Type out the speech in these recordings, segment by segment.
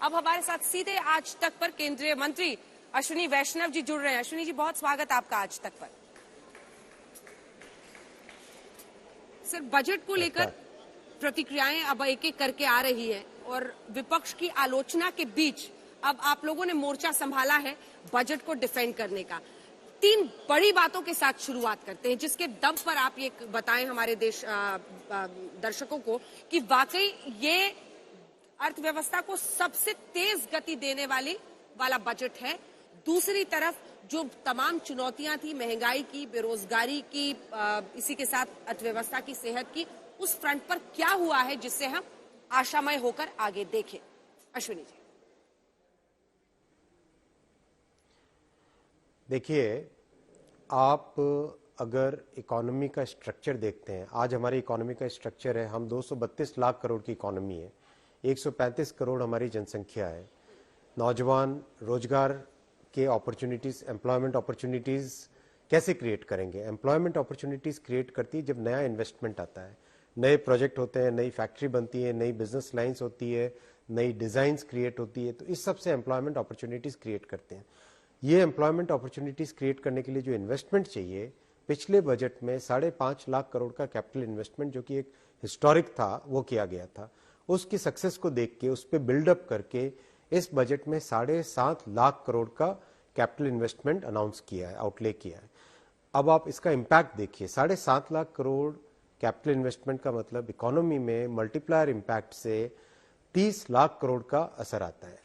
अब हमारे साथ सीधे आज तक पर केंद्रीय मंत्री अश्विनी वैष्णव जी जुड़ रहे हैं। अश्विनी जी, बहुत स्वागत आपका आज तक पर। सर, बजट को लेकर प्रतिक्रियाएं अब एक एक करके आ रही है और विपक्ष की आलोचना के बीच अब आप लोगों ने मोर्चा संभाला है बजट को डिफेंड करने का। तीन बड़ी बातों के साथ शुरुआत करते हैं जिसके दम पर आप ये बताएं हमारे दर्शकों को कि वाकई ये अर्थव्यवस्था को सबसे तेज गति देने वाला बजट है। दूसरी तरफ जो तमाम चुनौतियां थी, महंगाई की, बेरोजगारी की, इसी के साथ अर्थव्यवस्था की, सेहत की, उस फ्रंट पर क्या हुआ है जिससे हम आशामय होकर आगे देखें। अश्विनी जी, देखिए, आप अगर इकोनॉमी का स्ट्रक्चर देखते हैं, आज हमारी इकोनॉमी का स्ट्रक्चर है, हम 232 लाख करोड़ की इकोनॉमी है, 135 करोड़ हमारी जनसंख्या है। नौजवान रोजगार के अपॉर्चुनिटीज, एम्प्लॉयमेंट अपॉर्चुनिटीज कैसे क्रिएट करेंगे? एम्प्लॉयमेंट अपॉर्चुनिटीज क्रिएट करती है जब नया इन्वेस्टमेंट आता है, नए प्रोजेक्ट होते हैं, नई फैक्ट्री बनती है, नई बिजनेस लाइंस होती है, नई डिजाइंस क्रिएट होती है, तो इस सब से एम्प्लॉयमेंट अपॉर्चुनिटीज क्रिएट करते हैं। ये एम्प्लॉयमेंट अपॉर्चुनिटीज क्रिएट करने के लिए जो इन्वेस्टमेंट चाहिए, पिछले बजट में 5.5 लाख करोड़ का कैपिटल इन्वेस्टमेंट, जो कि एक हिस्टोरिक था, वो किया गया था। उसकी सक्सेस को देख के, उस पर बिल्डअप करके इस बजट में 7.5 लाख करोड़ का कैपिटल इन्वेस्टमेंट अनाउंस किया है, आउटले किया है। अब आप इसका इम्पैक्ट देखिए, 7.5 लाख करोड़ कैपिटल इन्वेस्टमेंट का मतलब इकोनॉमी में मल्टीप्लायर इम्पैक्ट से 30 लाख करोड़ का असर आता है।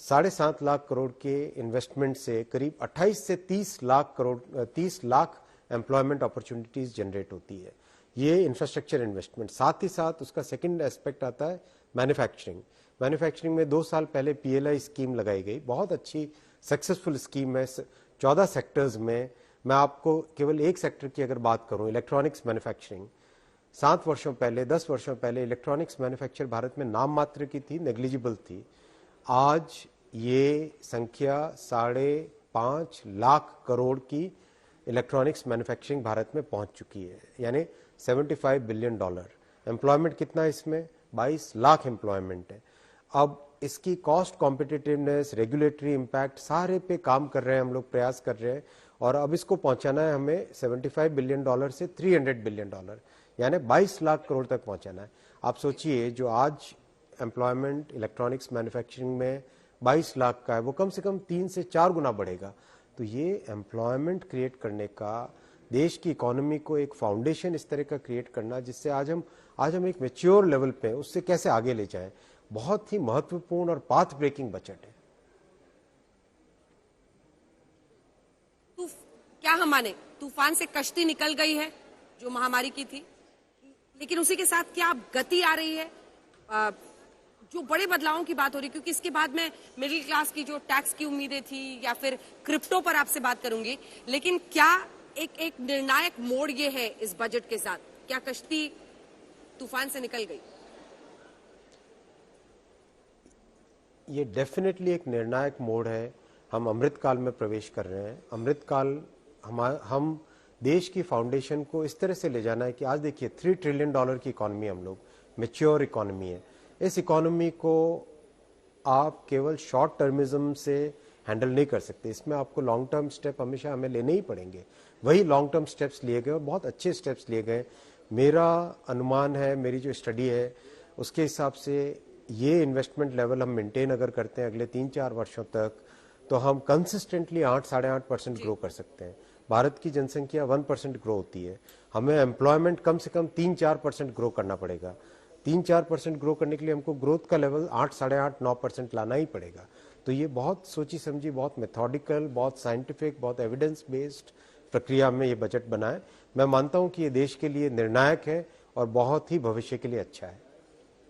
7.5 लाख करोड़ के इन्वेस्टमेंट से करीब 28 से 30 लाख एम्प्लॉयमेंट अपॉर्चुनिटीज जनरेट होती है। ये इंफ्रास्ट्रक्चर इन्वेस्टमेंट। साथ ही साथ उसका सेकंड एस्पेक्ट आता है मैन्युफैक्चरिंग। मैन्युफैक्चरिंग में 2 साल पहले PLI स्कीम लगाई गई, बहुत अच्छी सक्सेसफुल स्कीम है 14 सेक्टर्स में। मैं आपको केवल एक सेक्टर की अगर बात करूं, इलेक्ट्रॉनिक्स मैन्युफैक्चरिंग, 7 वर्षों पहले, 10 वर्षों पहले इलेक्ट्रॉनिक्स मैन्युफैक्चर भारत में नाम मात्र की थी, नेग्लिजिबल थी। आज ये संख्या 5.5 लाख करोड़ की इलेक्ट्रॉनिक्स मैन्युफैक्चरिंग भारत में पहुंच चुकी है, यानी $75 बिलियन। एम्प्लॉयमेंट कितना है इसमें? 22 लाख एम्प्लॉयमेंट है। अब इसकी कॉस्ट कॉम्पिटिटिवनेस, रेगुलेटरी इम्पैक्ट, सारे पे काम कर रहे हैं हम लोग, प्रयास कर रहे हैं, और अब इसको पहुंचाना है हमें $75 बिलियन से $300 बिलियन, यानी 22 लाख करोड़ तक पहुंचाना है। आप सोचिए, जो आज एम्प्लॉयमेंट इलेक्ट्रॉनिक्स मैन्युफैक्चरिंग में 22 लाख का है, वो कम से कम 3 से 4 गुना बढ़ेगा। तो ये एम्प्लॉयमेंट क्रिएट करने का, देश की इकोनॉमी को एक फाउंडेशन इस तरह का क्रिएट करना जिससे आज हम एक मैच्योर लेवल पे उससे कैसे आगे ले जाएं, बहुत ही महत्वपूर्ण और पाथ ब्रेकिंग बजट है। क्या हम माने, तूफान से कश्ती निकल गई है जो महामारी की थी, लेकिन उसी के साथ क्या गति आ रही है, जो बड़े बदलावों की बात हो रही है? क्योंकि इसके बाद में मिडिल क्लास की जो टैक्स की उम्मीदें थी या फिर क्रिप्टो पर आपसे बात करूंगी, लेकिन क्या एक निर्णायक मोड़ ये है इस बजट के साथ? क्या कश्ती तूफान से निकल गई? ये डेफिनेटली एक निर्णायक मोड़ है। हम अमृतकाल में प्रवेश कर रहे हैं। अमृतकाल हम देश की फाउंडेशन को इस तरह से ले जाना है कि आज देखिए $3 ट्रिलियन की इकोनॉमी, हम लोग मैच्योर इकोनॉमी है। इस इकोनॉमी को आप केवल शॉर्ट टर्मिज्म से हैंडल नहीं कर सकते, इसमें आपको लॉन्ग टर्म स्टेप हमेशा हमें लेने ही पड़ेंगे। वही लॉन्ग टर्म स्टेप्स लिए गए और बहुत अच्छे स्टेप्स लिए गए। मेरा अनुमान है, मेरी जो स्टडी है उसके हिसाब से ये इन्वेस्टमेंट लेवल हम मेंटेन अगर करते हैं अगले 3-4 वर्षों तक, तो हम कंसिस्टेंटली 8-8.5% ग्रो कर सकते हैं। भारत की जनसंख्या 1% ग्रो होती है, हमें एम्प्लॉयमेंट कम से कम 3-4% ग्रो करना पड़ेगा। 3-4% ग्रो करने के लिए हमको ग्रोथ का लेवल 8-8.5-9% लाना ही पड़ेगा। तो ये बहुत सोची समझी, बहुत मेथोडिकल, बहुत साइंटिफिक, बहुत एविडेंस बेस्ड प्रक्रिया में ये बजट बना है। मैं मानता हूं कि ये देश के लिए निर्णायक है और बहुत ही भविष्य के लिए अच्छा है।